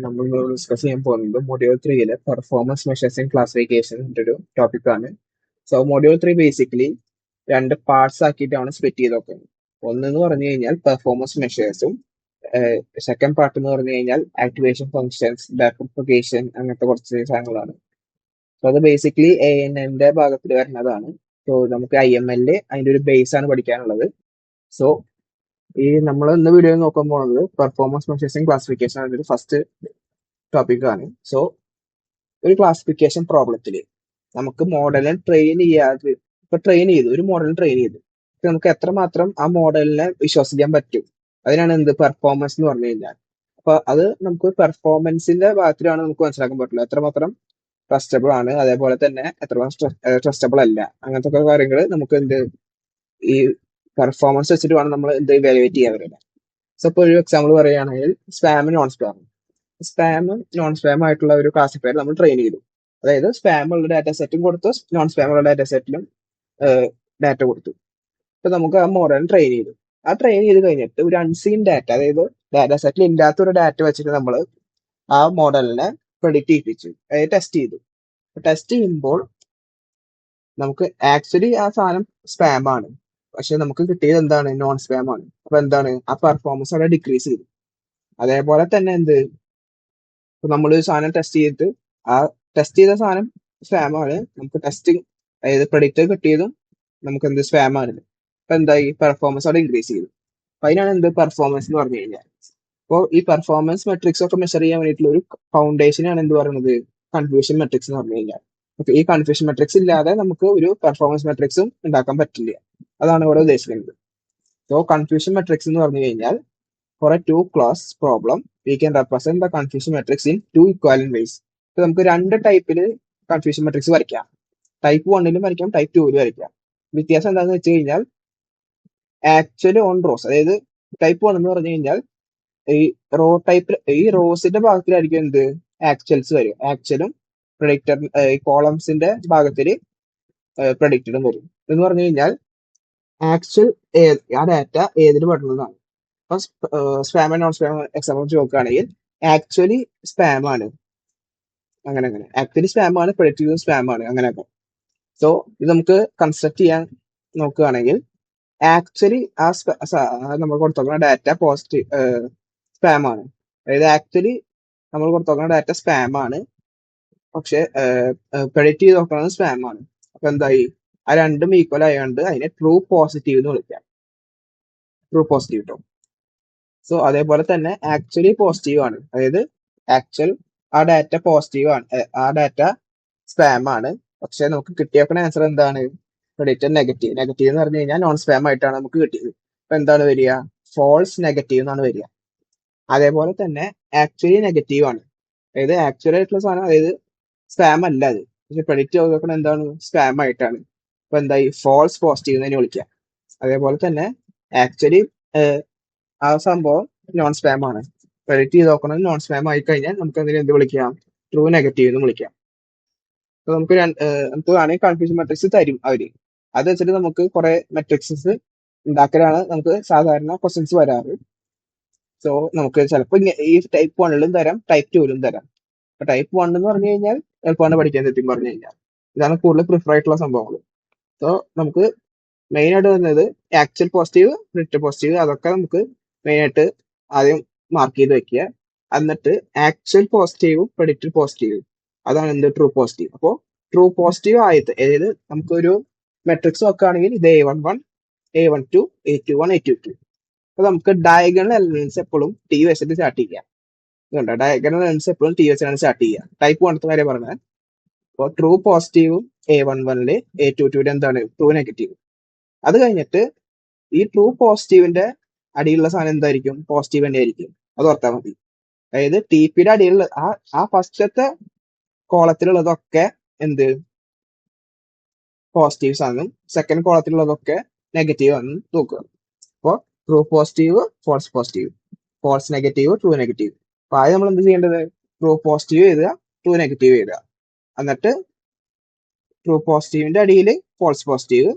നമ്മൾ ഡിസ്കസ് ചെയ്യാൻ പോകുന്നത് മൊഡ്യൂൾ ത്രീയിലെ പെർഫോമൻസ് മെഷേഴ്സ് ഇൻ ക്ലാസിഫിക്കേഷൻ ഒരു ടോപ്പിക്കാണ്. മൊഡ്യൂൾ ത്രീ ബേസിക്കലി രണ്ട് പാർട്സ് ആക്കിയിട്ടാണ് സ്പ്ലിറ്റ് ചെയ്ത് നോക്കുന്നത്. ഒന്നെന്ന് പറഞ്ഞു കഴിഞ്ഞാൽ പെർഫോമൻസ് മെഷേഴ്സും, സെക്കൻഡ് പാർട്ട് എന്ന് പറഞ്ഞു കഴിഞ്ഞാൽ ആക്ടിവേഷൻ ഫങ്ഷൻസ്, ബാക്കപ്ലിക്കേഷൻ, അങ്ങനത്തെ കുറച്ച് സാധനങ്ങളാണ്. അത് ബേസിക്കലി ANNന്റെ ഭാഗത്തിൽ വരുന്നതാണ്. നമുക്ക് IML അതിന്റെ ഒരു ബേസ് ആണ് പഠിക്കാനുള്ളത്. സോ നമ്മൾ ഇന്ന് വീഡിയോ നോക്കാൻ പോകുന്നത് പെർഫോമൻസ് മെഷേഴ്സ് ഇൻ ക്ലാസിഫിക്കേഷൻ ആണ് ഒരു ഫസ്റ്റ് ടോപ്പിക്കാണ്. ഒരു ക്ലാസിഫിക്കേഷൻ പ്രോബ്ലത്തിൽ നമുക്ക് മോഡലിനെ ട്രെയിൻ ചെയ്യാതെ ട്രെയിൻ ചെയ്തു, ഒരു മോഡലിനെ ട്രെയിൻ ചെയ്തു, നമുക്ക് എത്രമാത്രം ആ മോഡലിനെ വിശ്വസിക്കാൻ പറ്റും, അതിനാണ് എന്ത് പെർഫോമൻസ് എന്ന് പറഞ്ഞു കഴിഞ്ഞാൽ. അപ്പൊ അത് നമുക്ക് പെർഫോമൻസിന്റെ ഭാഗത്തിലാണ് നമുക്ക് മനസ്സിലാക്കാൻ പറ്റുള്ളൂ, എത്രമാത്രം ട്രസ്റ്റബിൾ ആണ്, അതേപോലെ തന്നെ എത്രമാത്രം ട്രസ്റ്റബിൾ അല്ല, അങ്ങനത്തെ ഒക്കെ കാര്യങ്ങൾ നമുക്ക് എന്ത് ഈ പെർഫോമൻസ് വെച്ചിട്ട് വേണം നമ്മൾ എന്ത് ഇവാലുവേറ്റ് ചെയ്യാൻ വരുന്നത്. ഇപ്പൊ ഒരു എക്സാമ്പിൾ പറയുകയാണെങ്കിൽ spam non spam. Spam non spam ആയിട്ടുള്ള ഒരു ക്ലാസിഫയർ നമ്മൾ ട്രെയിൻ ചെയ്തു. അതായത് സ്പാം ഉള്ള ഡാറ്റ സെറ്റും കൊടുത്തു, നോൺ സ്പാം ഉള്ള ഡാറ്റ സെറ്റിലും ഡാറ്റ കൊടുത്തു. ഇപ്പൊ നമുക്ക് ആ മോഡൽ ട്രെയിൻ ചെയ്തു. ആ ട്രെയിൻ ചെയ്ത് കഴിഞ്ഞിട്ട് ഒരു അൺസീൻ ഡാറ്റ, അതായത് ഡാറ്റ സെറ്റിൽ ഇല്ലാത്ത ഒരു ഡാറ്റ വെച്ചിട്ട് നമ്മൾ ആ മോഡലിനെ പ്രെഡിക്റ്റ് ചെയ്യിപ്പിച്ചു, അതായത് ടെസ്റ്റ് ചെയ്തു. ടെസ്റ്റ് ചെയ്യുമ്പോൾ നമുക്ക് ആക്ച്വലി ആ സാധനം സ്പാം ആണ്, പക്ഷെ നമുക്ക് കിട്ടിയത് എന്താണ്, നോൺ സ്പാം ആണ്. അപ്പൊ എന്താണ്, ആ പെർഫോമൻസ് അവിടെ ഡിക്രീസ് ചെയ്തു. അതേപോലെ തന്നെ എന്ത്, നമ്മൾ ഒരു സാധനം ടെസ്റ്റ് ചെയ്തിട്ട് ആ ടെസ്റ്റ് ചെയ്ത സാധനം സ്പാം ആണ്, നമുക്ക് ടെസ്റ്റിംഗ് അതായത് പ്രഡിക്റ്റർ കിട്ടിയതും നമുക്ക് എന്ത് സ്പാം ആണ്. അപ്പൊ എന്തായി, പെർഫോമൻസ് അവിടെ ഇൻക്രീസ് ചെയ്തു. അപ്പൊ അതിനാണ് എന്ത് പെർഫോമൻസ് എന്ന് പറഞ്ഞു കഴിഞ്ഞാൽ. അപ്പോൾ ഈ പെർഫോമൻസ് മെട്രിക്സ് ഒക്കെ മെഷർ ചെയ്യാൻ വേണ്ടിയിട്ടുള്ള ഒരു ഫൗണ്ടേഷൻ ആണ് എന്ത് പറയുന്നത്, കൺഫ്യൂഷൻ മെട്രിക്സ് എന്ന് പറഞ്ഞു കഴിഞ്ഞാൽ. അപ്പൊ ഈ കൺഫ്യൂഷൻ മെട്രിക്സ് ഇല്ലാതെ നമുക്ക് ഒരു പെർഫോമൻസ് മെട്രിക്സും ഉണ്ടാക്കാൻ പറ്റില്ല. അതാണ് ഇവിടെ ഉദ്ദേശിക്കുന്നത്. കൺഫ്യൂഷൻ മെട്രിക്സ് എന്ന് പറഞ്ഞു കഴിഞ്ഞാൽ, for a two class problem we can represent the confusion matrix in two equivalent ways. ഇപ്പൊ നമുക്ക് രണ്ട് ടൈപ്പിൽ കൺഫ്യൂഷൻ മെട്രിക്സ് വരയ്ക്കാം. ടൈപ്പ് 1ലും വരയ്ക്കാം, ടൈപ്പ് 2ലും വരയ്ക്കാം. വ്യത്യാസം എന്താണെന്ന് വെച്ച് കഴിഞ്ഞാൽ, ആക്ച്വലി ഓൺ റോസ്, അതായത് ടൈപ്പ് 1 എന്ന് പറഞ്ഞു കഴിഞ്ഞാൽ ഈ റോ ടൈപ്പിൽ ഈ റോസിന്റെ ഭാഗത്തിലായിരിക്കും എന്ത് ആക്ച്വൽസ് വരും, ആക്ച്വലും പ്രഡിക്റ്റർ ഈ കോളംസിന്റെ ഭാഗത്തിൽ പ്രഡിക്റ്റഡും വരും. എന്ന് പറഞ്ഞു കഴിഞ്ഞാൽ ആക്ച്വൽ ആ ഡാറ്റ ഏതിന് പെടുന്നതാണ്. ഇപ്പൊ spam and non spam example വെച്ച് നോക്കുകയാണെങ്കിൽ ആക്ച്വലി സ്പാം ആണ്, അങ്ങനെ ആക്ച്വലി സ്പാം ആണ്, പ്രൊഡക്റ്റീവ് സ്പാം ആണ്, അങ്ങനെയൊക്കെ. ഇത് നമുക്ക് കൺസ്ട്രക്ട് ചെയ്യാൻ നോക്കുകയാണെങ്കിൽ, ആക്ച്വലി നമ്മൾ കൊടുത്തോക്കുന്ന ഡാറ്റ പോസിറ്റീവ് സ്പാം ആണ്, അതായത് ആക്ച്വലി നമ്മൾ കൊടുത്തോക്കുന്ന ഡാറ്റ സ്പാം ആണ്, പക്ഷെ പ്രെഡിക്റ്റ് ചെയ്ത് നോക്കുന്നത് സ്പാം ആണ്. അപ്പൊ എന്തായി, ആ രണ്ടും ഈക്വൽ ആയതുകൊണ്ട് അതിനെ ട്രൂ പോസിറ്റീവ് എന്ന് വിളിക്കാം. ട്രൂ പോസിറ്റീവ് കേട്ടോ. അതേപോലെ തന്നെ ആക്ച്വലി പോസിറ്റീവ് ആണ്, അതായത് ആക്ച്വൽ ആ ഡാറ്റ പോസിറ്റീവ് ആണ്, ആ ഡാറ്റ സ്പാം ആണ്, പക്ഷെ നമുക്ക് കിട്ടിയേക്കുന്ന ആൻസർ എന്താണ്, പ്രെഡിക്റ്റഡ് നെഗറ്റീവ്. നെഗറ്റീവ് എന്ന് പറഞ്ഞു കഴിഞ്ഞാൽ നോൺ സ്പാം ആയിട്ടാണ് നമുക്ക് കിട്ടിയത്. അപ്പൊ എന്താണ് വരിക, ഫോൾസ് നെഗറ്റീവ് എന്നാണ് വരിക. അതേപോലെ തന്നെ ആക്ച്വലി നെഗറ്റീവ് ആണ്, അതായത് ആക്ച്വലി ആയിട്ടുള്ള സാധനം, അതായത് സ്പാം അല്ല അത്, പക്ഷെ പ്രെഡിക്റ്റ് ചെയ്തേക്കണ എന്താണ്, സ്പാം ആയിട്ടാണ്. അപ്പൊ എന്തായി, ഫോൾസ് പോസിറ്റീവ് എന്ന് തന്നെ വിളിക്കാം. അതേപോലെ തന്നെ ആക്ച്വലി ആ സംഭവം നോൺ സ്പാം ആണ്, പ്രെഡിക്റ്റ് ചെയ്ത് നോക്കണം നോൺ സ്പാം ആയി കഴിഞ്ഞാൽ നമുക്ക് അതിനെ എന്ത് വിളിക്കാം, ട്രൂ നെഗറ്റീവ് എന്ന് വിളിക്കാം. അപ്പൊ നമുക്ക് നമുക്ക് വേണമെങ്കിൽ കൺഫ്യൂഷൻ മെട്രിക്സ് തരും അവര്, അത് വെച്ചിട്ട് നമുക്ക് കുറെ മെട്രിക്സസ് ഉണ്ടാക്കലാണ് നമുക്ക് സാധാരണ ക്വസ്റ്റ്യൻസ് വരാറ്. നമുക്ക് ചിലപ്പോൾ ഈ ടൈപ്പ് 1ലും തരാം, ടൈപ്പ് 2ലും തരാം. അപ്പൊ ടൈപ്പ് 1 എന്ന് പറഞ്ഞു കഴിഞ്ഞാൽ എളുപ്പമാണ് പഠിക്കാൻ, സത്യം പറഞ്ഞു കഴിഞ്ഞാൽ ഇതാണ് കൂടുതൽ പ്രിഫർ ആയിട്ടുള്ള സംഭവങ്ങൾ. നമുക്ക് മെയിൻ ആയിട്ട് വരുന്നത് ആക്ച്വൽ പോസിറ്റീവ്, പ്രെഡിക്റ്റഡ് പോസിറ്റീവ്, അതൊക്കെ നമുക്ക് മെയിൻ ആയിട്ട് ആദ്യം മാർക്ക് ചെയ്ത് വെക്കുക. എന്നിട്ട് ആക്ച്വൽ പോസിറ്റീവും പ്രെഡിക്റ്റഡ് പോസിറ്റീവും, അതാണ് എന്ത് ട്രൂ പോസിറ്റീവ്. അപ്പോൾ ട്രൂ പോസിറ്റീവ് ആയത്, അതായത് നമുക്കൊരു മെട്രിക്സ് നോക്കുകയാണെങ്കിൽ ഇത് A11, A12, A21, A22. അപ്പൊ നമുക്ക് ഡയഗണൽ എലമെന്റ്സ് എപ്പോഴും ടി വെച്ചിട്ട് സ്റ്റാർട്ട് ചെയ്യാം. ഡയഗണൽ എലമെന്റ്സ് എപ്പോഴും ടി വെച്ചാണ് സ്റ്റാർട്ട് ചെയ്യുക. ടൈപ്പ് 1 കാര്യം പറഞ്ഞാൽ, അപ്പോൾ ട്രൂ പോസിറ്റീവും A11, A22 എന്താണ്, ട്രൂ നെഗറ്റീവ്. അത് കഴിഞ്ഞിട്ട് ഈ ട്രൂ പോസിറ്റീവിന്റെ അടിയിലുള്ള സാധനം എന്തായിരിക്കും, പോസിറ്റീവ് തന്നെ ആയിരിക്കും. അത് ഓർത്താൽ മതി. അതായത് TPയുടെ അടിയിലുള്ള ആ ഫസ്റ്റത്തെ കോളത്തിലുള്ളതൊക്കെ എന്ത് പോസിറ്റീവ്സ് ആണെന്നും സെക്കൻഡ് കോളത്തിലുള്ളതൊക്കെ നെഗറ്റീവ് ആണെന്നും നോക്കുക. അപ്പോൾ true positive, false positive, false negative, true negative. അപ്പൊ ആദ്യം നമ്മൾ എന്ത് ചെയ്യേണ്ടത്, ട്രൂ പോസിറ്റീവ് എഴുതുക, ട്രൂ നെഗറ്റീവ് എഴുതുക. എന്നിട്ട് ട്രൂ പോസിറ്റീവിന്റെ അടിയിൽ ഫോൾസ് പോസിറ്റീവ്,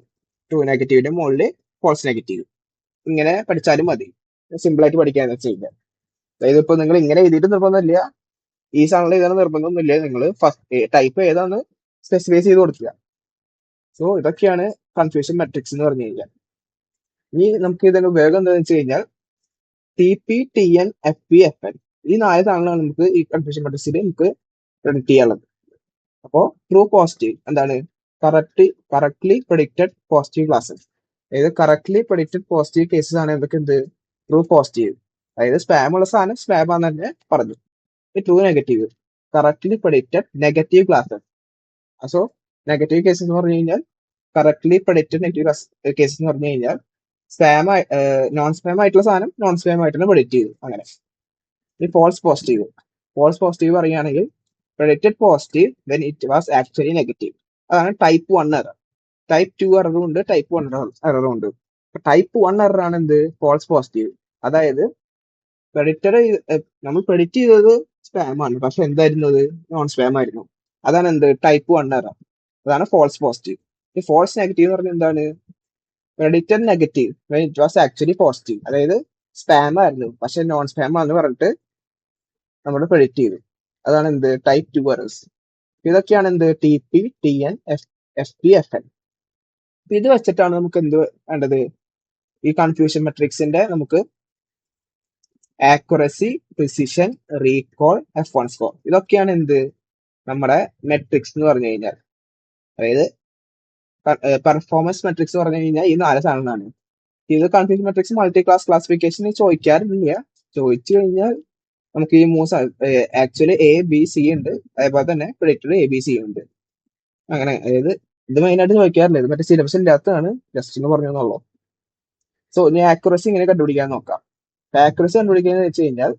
ട്രൂ നെഗറ്റീവിന്റെ മുകളിൽ ഫോൾസ് നെഗറ്റീവ്. ഇങ്ങനെ പഠിച്ചാലും മതി, സിമ്പിൾ ആയിട്ട് പഠിക്കാൻ ചെയ്യുക. അതായത് ഇപ്പൊ നിങ്ങൾ ഇങ്ങനെ എഴുതിയിട്ട് നിർബന്ധമില്ല, ഈ സാധനങ്ങൾ എഴുതാൻ നിർബന്ധമൊന്നുമില്ല. നിങ്ങൾ ഫസ്റ്റ് ടൈപ്പ് ഏതാന്ന് സ്പെസിഫൈ ചെയ്ത് കൊടുക്കുക. സോ ഇതൊക്കെയാണ് കൺഫ്യൂഷൻ മെട്രിക്സ് എന്ന് പറഞ്ഞു കഴിഞ്ഞാൽ. ഇനി നമുക്ക് ഇതിന്റെ ഉപയോഗം എന്താണെന്ന് വെച്ച് കഴിഞ്ഞാൽ T P T N F P F N ഈ 4 സാധനങ്ങളാണ് നമുക്ക് ഈ കൺഫ്യൂഷൻ മെട്രിക്സിൽ നമുക്ക് പ്രെഡിക്റ്റ് ചെയ്യാനുള്ളത്. അപ്പോ ട്രൂ പോസിറ്റീവ് എന്താണ്? Correctly predicted positive classes. അതായത് കറക്റ്റ്ലി പ്രഡിക്റ്റഡ് പോസിറ്റീവ് കേസസ് ആണ് എന്തൊക്കെ എന്ത് ട്രൂ പോസിറ്റീവ്. അതായത് സ്പാം ഉള്ള സാധനം സ്പാം ആണെന്ന് തന്നെ പറഞ്ഞു. True negative correctly predicted negative classes. So negative cases എന്ന് പറഞ്ഞു കഴിഞ്ഞാൽ കറക്റ്റ്ലി പ്രഡിക്റ്റഡ് നെഗറ്റീവ് കേസസ് എന്ന് പറഞ്ഞു കഴിഞ്ഞാൽ സ്പാം നോൺ സ്പാം ആയിട്ടുള്ള സാധനം നോൺ സ്പാം ആയിട്ട് തന്നെ പ്രഡിക്റ്റ് ചെയ്തു. അങ്ങനെ ഈ ഫോൾസ് പോസിറ്റീവ് പറയുകയാണെങ്കിൽ predicted positive when it was actually negative. അതാണ് ടൈപ്പ് 1 എറർ. ടൈപ്പ് 2 എററും ഉണ്ട്, ടൈപ്പ് 1 എററും ഉണ്ട്. ടൈപ്പ് 1 എറർ ആണ് എന്ത്? False positive. അതായത് നമ്മൾ പ്രെഡിക്റ്റ് ചെയ്തത് സ്പാം ആണ്, പക്ഷെ എന്തായിരുന്നു അത്? നോൺ സ്പാം ആയിരുന്നു. അതാണ് എന്ത്? Type 1 error. അതാണ് ഫോൾസ് പോസിറ്റീവ്. ഈ ഫോൾസ് നെഗറ്റീവ് എന്ന് പറഞ്ഞാൽ എന്താണ്? Predicted negative when it was actually positive. അതായത് സ്പാം ആയിരുന്നു പക്ഷെ നോൺ സ്പാം ആണെന്ന് പറഞ്ഞിട്ട് നമ്മൾ പ്രെഡിക്റ്റ് ചെയ്തു. അതാണ് എന്ത്? Type 2 errors. ഇതൊക്കെയാണ് എന്ത്? T P T N F P F N. ഇത് വെച്ചിട്ടാണ് നമുക്ക് എന്ത് വേണ്ടത്? ഈ കൺഫ്യൂഷൻ മെട്രിക്സിന്റെ നമുക്ക് accuracy, precision, recall, F1 score. ഇതൊക്കെയാണ് എന്ത്? നമ്മുടെ മെട്രിക്സ് എന്ന് പറഞ്ഞു കഴിഞ്ഞാൽ. അതായത് പെർഫോമൻസ് മെട്രിക്സ് പറഞ്ഞു കഴിഞ്ഞാൽ ഈ 4 സാധനങ്ങളാണ്. ഇത് confusion metrics multi class classification ചോദിക്കാറില്ല. ചോദിച്ചു കഴിഞ്ഞാൽ നമുക്ക് ഈ 3 ആക്ച്വലി എ ബി സി ഉണ്ട്, അതേപോലെ തന്നെ പ്രെഡിക്റ്റഡ് എ ബി സി ഉണ്ട്. അങ്ങനെ അതായത് ഇത് മെയിൻ ആയിട്ട് ചോദിക്കാറില്ല. ഇത് മറ്റേ സിലബസ് ഇല്ലാത്തതാണ്, ജസ്റ്റ് എന്ന് പറഞ്ഞെന്നുള്ളൂ. സോ ഇനി ആക്യുറസി ഇങ്ങനെ കണ്ടുപിടിക്കാൻ നോക്കാം. ആക്യുറസി കണ്ടുപിടിക്കുന്നത് വെച്ച് കഴിഞ്ഞാൽ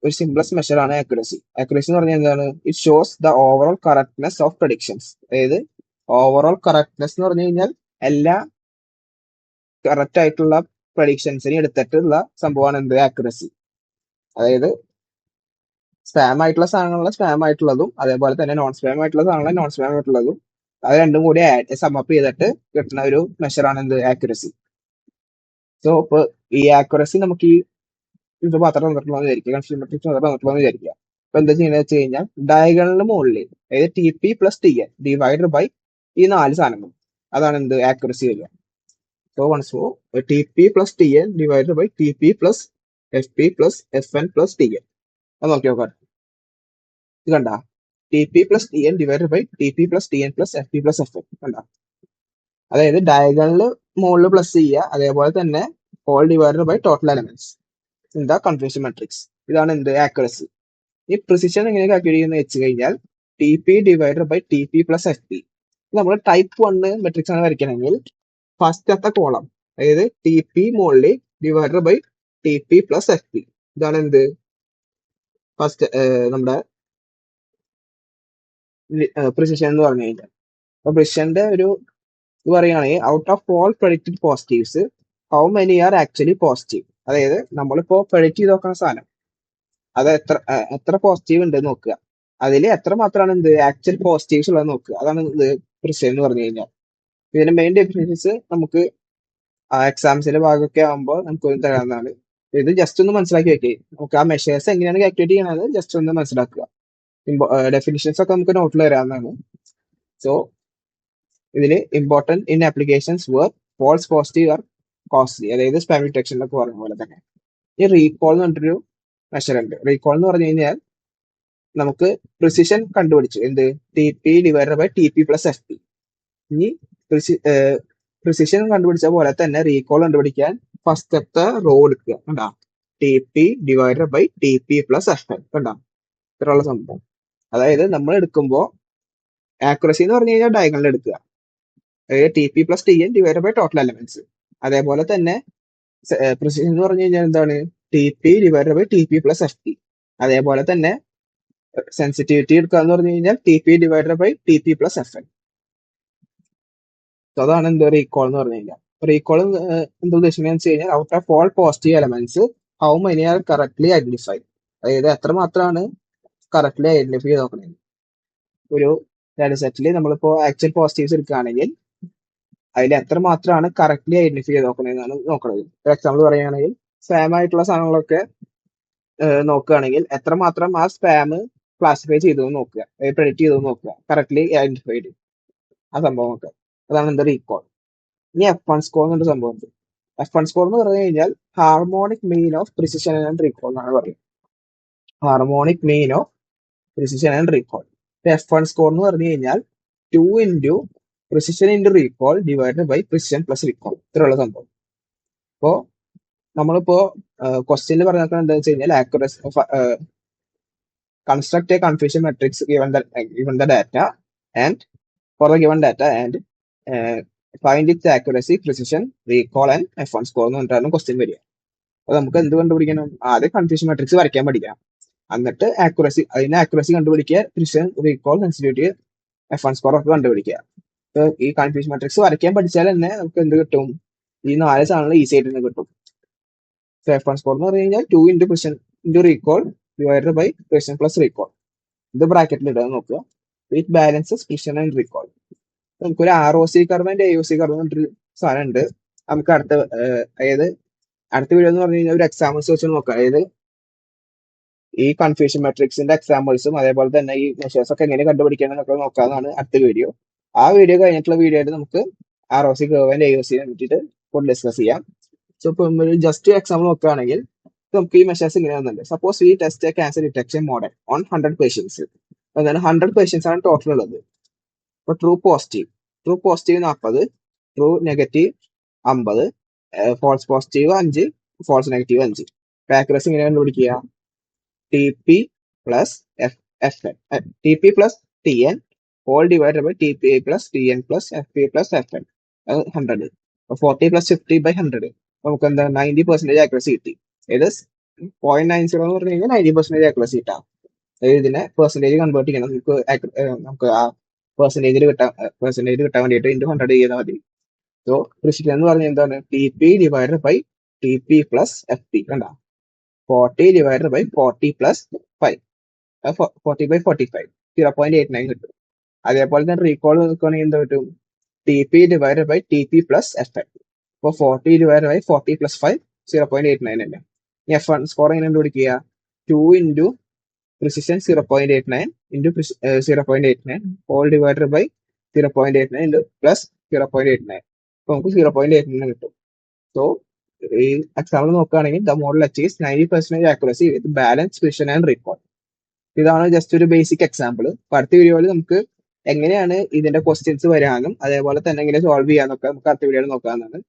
ഒരു സിംപ്ലസ്റ്റ് മെഷർ ആണ് ആക്യുറസി. ആക്യുറസി എന്ന് പറഞ്ഞാൽ എന്താണ്? It shows the overall correctness of predictions. അതായത് ഓവറോൾ കറക്റ്റ്നെസ് എന്ന് പറഞ്ഞു കഴിഞ്ഞാൽ എല്ലാ കറക്റ്റ് ആയിട്ടുള്ള പ്രഡിക്ഷൻസിനെ എടുത്തിട്ടുള്ള സംഭവമാണ് എന്ത്? ആക്യുറസി. അതായത് സ്പാം ആയിട്ടുള്ള സാധനങ്ങളെ സ്പാം ആയിട്ടുള്ളതും അതേപോലെ തന്നെ നോൺ സ്പാം ആയിട്ടുള്ള സാധനങ്ങളെ നോൺ സ്പാം ആയിട്ടുള്ളതും അത് രണ്ടും കൂടി സമപ്പ് ചെയ്തിട്ട് കിട്ടുന്ന ഒരു മെഷറാണ് എന്ത്? ആക്യുറസി. സോ ഇപ്പൊ ഈ ആക്യുറസി നമുക്ക് ഈ ഇത് മാത്രം തന്നിട്ടുള്ളതെന്ന് വിചാരിക്കുക, കൺഫ്യൂഷൻ മെട്രിക്സ് മാത്രം തന്നിട്ടുള്ളതെന്ന് വിചാരിക്കുക. അപ്പൊ എന്താ ചെയ്യുന്നത് വെച്ച് കഴിഞ്ഞാൽ ഡയഗണലിന് മുകളിൽ അതായത് T P plus T N divided by ഈ 4 സാധനങ്ങൾ, അതാണ് എന്ത്? ആക്യുറസി വരിക. So once more T P plus T N divided by T P plus F P plus F N plus T N. അത് നോക്കി നോക്കാം. ഇത് കണ്ട T P plus T N divided by T P plus T N plus F P plus F N. കണ്ട, അതായത് diagonal മുകളിൽ plus ചെയ്യുക, അതേപോലെ തന്നെ whole divided by total elements in the confusion matrix. ഇതാണ് എന്ത്? ആക്യുറസി. ഈ പ്രിസിഷൻ എങ്ങനെ കാൽക്കുലേറ്റ് ചെയ്യുന്നത് വെച്ച് കഴിഞ്ഞാൽ T P divided by T P plus F P. നമ്മൾ ടൈപ്പ് 1 മെട്രിക്സ് ആണ് വരയ്ക്കണമെങ്കിൽ ഫസ്റ്റത്തെ കോളം അതായത് ടി പി മുകളിൽ divided by T P plus F P. ഇതാണ് എന്ത്? ഫസ്റ്റ് നമ്മുടെ പ്രിസിഷൻ എന്ന് പറഞ്ഞു കഴിഞ്ഞാൽ. അപ്പൊ പ്രിസിഷന്റെ ഒരു ഇത് പറയുകയാണെങ്കിൽ out of all predicted positives how many are actually positive. അതായത് നമ്മളിപ്പോ പ്രഡിക്റ്റ് ചെയ്ത് നോക്കുന്ന സാധനം അത് എത്ര പോസിറ്റീവ് ഉണ്ട് നോക്കുക, അതിൽ എത്ര മാത്രമാണ് എന്ത്? ആക്ച്വൽ പോസിറ്റീവ്സ് ഉള്ളത് നോക്കുക. അതാണ് ഇത് പ്രിസിഷൻ എന്ന് പറഞ്ഞു കഴിഞ്ഞാൽ. ഇതിന്റെ മെയിൻ ഡെഫിനിഷൻസ് നമുക്ക് എക്സാംസിന്റെ ഭാഗമൊക്കെ ആകുമ്പോൾ നമുക്ക് തരാവുന്നതാണ്. ഇത് ജസ്റ്റ് ഒന്ന് മനസ്സിലാക്കി വെക്കുക. നമുക്ക് ആ മെഷേഴ്സ് എങ്ങനെയാണ് കാൽക്കുലേറ്റ് ചെയ്യണത് ജസ്റ്റ് ഒന്ന് മനസ്സിലാക്കുക. ഡെഫിനിഷൻസ് ഒക്കെ നമുക്ക് നോട്ടിൽ വരാവുന്നതാണ്. സോ ഇതിൽ important in applications work false positive are costly, അതായത് സ്പാം ഡിറ്റക്ഷനിലൊക്കെ പറഞ്ഞ പോലെ തന്നെ. ഈ റീകോൾ എന്ന് പറഞ്ഞിട്ടൊരു മെഷർ ഉണ്ട്. റീകോൾ എന്ന് പറഞ്ഞു കഴിഞ്ഞാൽ നമുക്ക് പ്രിസിഷൻ കണ്ടുപിടിച്ചു എന്ത്? T P divided by T P plus F P. ഇനി പ്രിസിഷൻ കണ്ടുപിടിച്ച പോലെ തന്നെ റീകോൾ കണ്ടുപിടിക്കാൻ ഫസ്റ്റത്തെ റോ എടുക്കുക. കണ്ടാ, T P divided by T P plus F N. കണ്ടാ, ഇത്രയുള്ള സംഭവം. അതായത് നമ്മൾ എടുക്കുമ്പോൾ ആക്യുറസി എന്ന് പറഞ്ഞു കഴിഞ്ഞാൽ ഡയഗണൽ എടുക്കുക, അതായത് T P plus T N divided by total elements. അതേപോലെ തന്നെ പ്രിസിഷൻ എന്ന് പറഞ്ഞു കഴിഞ്ഞാൽ എന്താണ്? T P divided by T P plus F P. അതേപോലെ തന്നെ സെൻസിറ്റിവിറ്റി എടുക്കുക എന്ന് പറഞ്ഞു കഴിഞ്ഞാൽ T P divided by T P plus F N. അതാണ് എന്ത്? റീകോൾ എന്ന് പറഞ്ഞു കഴിഞ്ഞാൽ. റീകോൾ എന്താ ഉദ്ദേശിക്കുന്നത് വെച്ച് കഴിഞ്ഞാൽ out of all positive elements how many are correctly identified. അതായത് എത്ര മാത്രമാണ് കറക്റ്റ്ലി ഐഡന്റിഫൈ ചെയ്ത് നോക്കുന്നത്. ഒരു ഡാറ്റ സെറ്റിൽ നമ്മളിപ്പോ ആക്ച്വൽ പോസിറ്റീവ്സ് എടുക്കുകയാണെങ്കിൽ അതിൽ എത്ര മാത്രമാണ് കറക്റ്റ്ലി ഐഡന്റിഫൈ ചെയ്ത് നോക്കുന്നതെന്നാണ് നോക്കുന്നത്. ഫോർ എക്സാമ്പിൾ പറയുകയാണെങ്കിൽ സ്പാം ആയിട്ടുള്ള സാധനങ്ങളൊക്കെ നോക്കുകയാണെങ്കിൽ എത്രമാത്രം ആ സ്പാം ക്ലാസിഫൈ ചെയ്തു നോക്കുക, പ്രെഡിക്റ്റ് ചെയ്തു നോക്കുക, കറക്റ്റ്ലി ഐഡന്റിഫൈഡ് ആ സംഭവം നോക്കുക. അതാണ് എന്ത് റീകോൾ. ഇനി F1 സ്കോർ എന്നൊരു സംഭവം ഉണ്ട്. F1 സ്കോർ എന്ന് പറഞ്ഞു കഴിഞ്ഞാൽ harmonic mean of precision and recall എന്നാണ് പറയുന്നത്. Harmonic mean of precision and recall. F1 score എന്ന് പറഞ്ഞു കഴിഞ്ഞാൽ 2 into precision into recall divided by precision plus recall, ഇത്രയുള്ള സംഭവം. അപ്പോൾ നമ്മളിപ്പോ ക്വസ്റ്റ്യനിൽ പറഞ്ഞാൽ എന്താ വെച്ച് കഴിഞ്ഞാൽ accuracy construct a confusion matrix given the data and for the given data and find its accuracy, precision, recall and F1 score എന്ന് പറഞ്ഞിട്ടാണ് ക്വസ്റ്റ്യൻ വരിക. അപ്പൊ നമുക്ക് എന്ത് കണ്ടുപിടിക്കണം? ആദ്യം കൺഫ്യൂഷൻ മെട്രിക്സ് വരയ്ക്കാൻ പഠിക്കാം, എന്നിട്ട് ആക്യുറസി കണ്ടുപിടിക്കുക, precision, recall, sensitivity, F1 score ഒക്കെ കണ്ടുപിടിക്കുക. അപ്പൊ ഈ കൺഫ്യൂഷൻ മെട്രിക്സ് വരയ്ക്കാൻ പഠിച്ചാൽ തന്നെ നമുക്ക് എന്ത് കിട്ടും? ഈ 4 സാധനങ്ങൾ ഈസി ആയിട്ട് തന്നെ കിട്ടും. F1 സ്കോർ എന്ന് പറഞ്ഞു കഴിഞ്ഞാൽ 2 into precision into recall divided by precision plus recall. ഇത് ബ്രാക്കറ്റിൽ ഇടാൻ നോക്കുക. With balances precision and recall. നമുക്കൊരു ROC curve and AOC curve എന്നൊരു സാധനം ഉണ്ട്. നമുക്ക് അടുത്ത വീഡിയോ എന്ന് പറഞ്ഞു കഴിഞ്ഞാൽ ഒരു എക്സാമ്പിൾസ് വെച്ച് നോക്കാം. അതായത് ഈ കൺഫ്യൂഷൻ മെട്രിക്സിന്റെ എക്സാമ്പിൾസും അതേപോലെ തന്നെ ഈ മെഷേഴ്സ് ഒക്കെ എങ്ങനെ കണ്ടുപിടിക്കണം എന്നൊക്കെ നോക്കാന്നാണ് അടുത്ത വീഡിയോ. ആ വീഡിയോ കഴിഞ്ഞിട്ടുള്ള വീഡിയോയിൽ നമുക്ക് ROC കർവ് ആൻഡ് AOC പറ്റിയിട്ട് ഡിസ്കസ് ചെയ്യാം. സോ ഇപ്പൊ ജസ്റ്റ് എക്സാമ്പിൾ നോക്കുകയാണെങ്കിൽ നമുക്ക് ഈ മെഷേഴ്സ് ഇങ്ങനെ വന്നിട്ടുണ്ട്. Suppose we test a cancer detection model on 100 patients. അതായത് 100 പേഷ്യൻസ് ആണ് ടോട്ടൽ ഉള്ളത്. ഇപ്പൊ true positive 40, true negative 50, false positive 5, false negative 5. Accuracy ഇങ്ങനെ കണ്ടുപിടിക്കുക? TP plus TP plus TN whole divided by TP plus TN plus FP plus FN 100. 40 plus 50 by 100 നമുക്ക് എന്താ 90% accuracy കിട്ടി. ഇത് 0.90 എന്ന് പറഞ്ഞു കഴിഞ്ഞാൽ 90% ആക്യുറസി കിട്ടാം. ഇതിനെ പെർസെന്റേജ് കൺവേർട്ട് ചെയ്യണം. നമുക്ക് ആ പെർസെന്റേജ് കിട്ടാൻ വേണ്ടിയിട്ട് ഇൻറ്റു 100 ചെയ്താൽ മതി. സോ പ്രിസിഷൻ എന്ന് പറഞ്ഞാൽ എന്താണ്? TP divided by TP plus FP. കണ്ട 40 ഡിവൈഡഡ് ബൈ 40 പ്ലസ് 5, 40 ബൈ 45 0.89 കിട്ടും. അതേപോലെ തന്നെ റീകോൾ നോക്കുകയാണെങ്കിൽ എന്താ കിട്ടും? TP divided by TP plus FN. അപ്പോൾ 40 ഡിവൈഡഡ് ബൈ 40 പ്ലസ് 5 0.89 തന്നെ. F1 സ്കോർ എങ്ങനെ കണ്ടുപിടിക്കുക? 2 into precision 0.89 into 0.89 all divided by 0.89 into plus 0.89. അപ്പോൾ നമുക്ക് 0.89 കിട്ടും. സോ ഈ എക്സാമ്പിൾ നോക്കുകയാണെങ്കിൽ the model achieves 90% accuracy with balance, precision and recall. ഇതാണ് ജസ്റ്റ് ഒരു ബേസിക് എക്സാമ്പിൾ. അടുത്ത വീഡിയോയിൽ നമുക്ക് എങ്ങനെയാണ് ഇതിന്റെ ക്വസ്റ്റ്യൻസ് വരാനും അതേപോലെ തന്നെ എങ്ങനെ സോൾവ് ചെയ്യാനൊക്കെ നമുക്ക് അടുത്ത വീഡിയോയിൽ നോക്കാവുന്നതാണ്.